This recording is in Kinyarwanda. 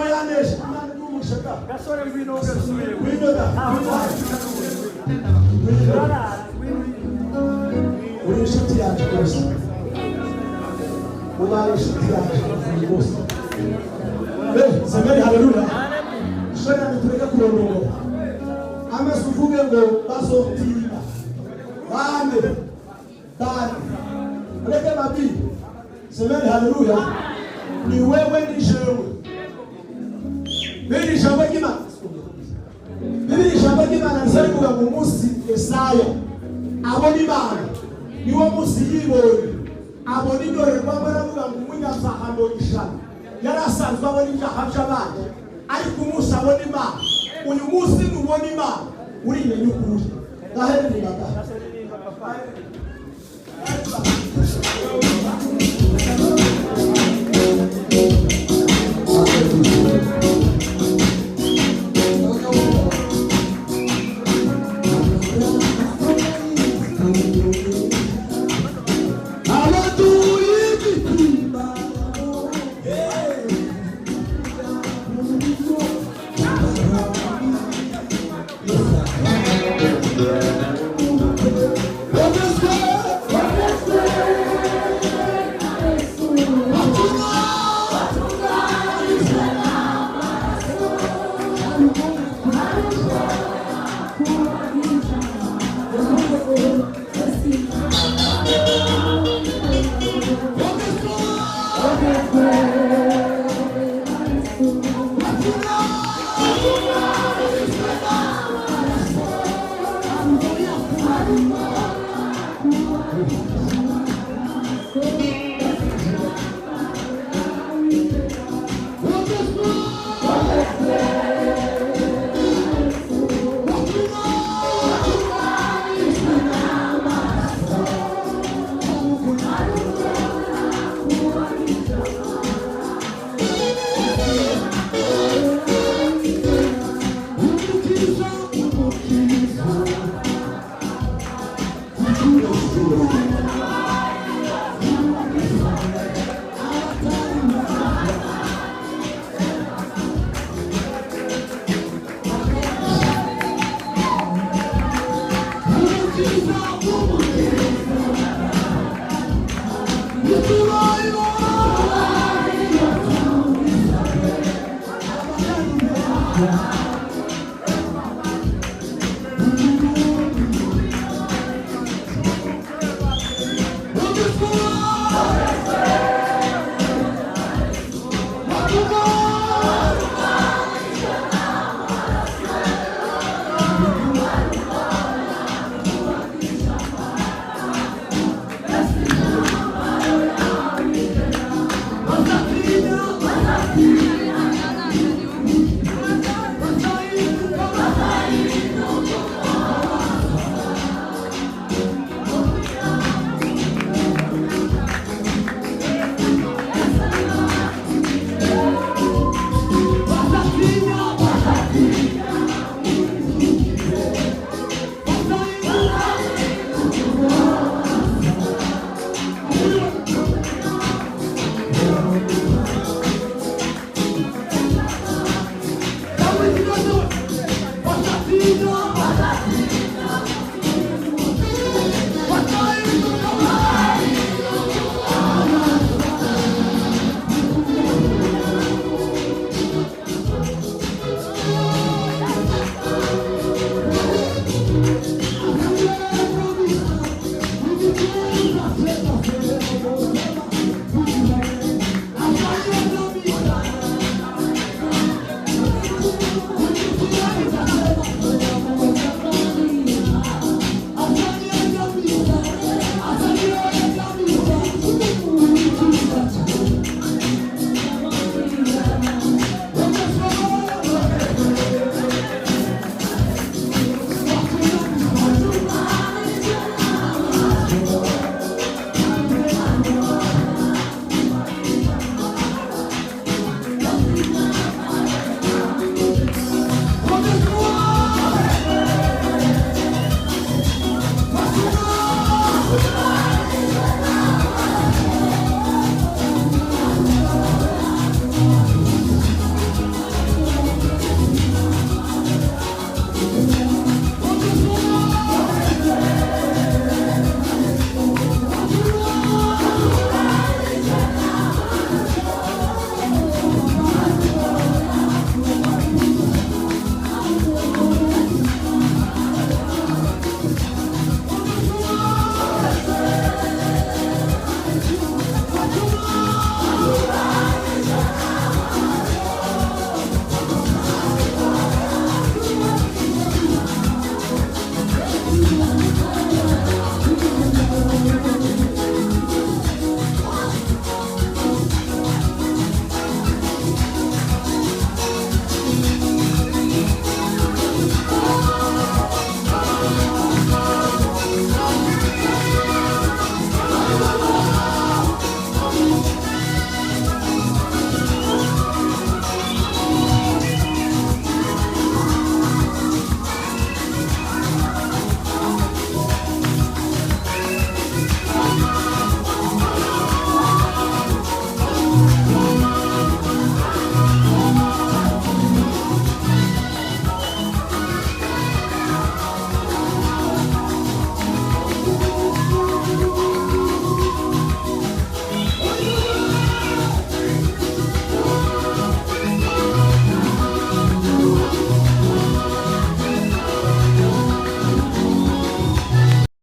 yanesha imana n'umushaka gasore ngwino gasubiye winoda uri inshuti yacu rwose ubaye inshuti yacu rwose semeni haleluya shona nitureke kurondora amase uvuge ngo bazotiba bane tani reke mabi semeni haleluya ni wewe ni jewe biri jambo ry'Imana nsari kuvuga ngo umunsi Yesaya abona Imana niwo munsi yibonye abona indorerwamo aravuga ngo umunyabyaha ndogishana yari asanzwe abona ibyaha by'abandi ariko umunsi abona Imana uyu munsi nubona Imana urimenya ukuri gahererega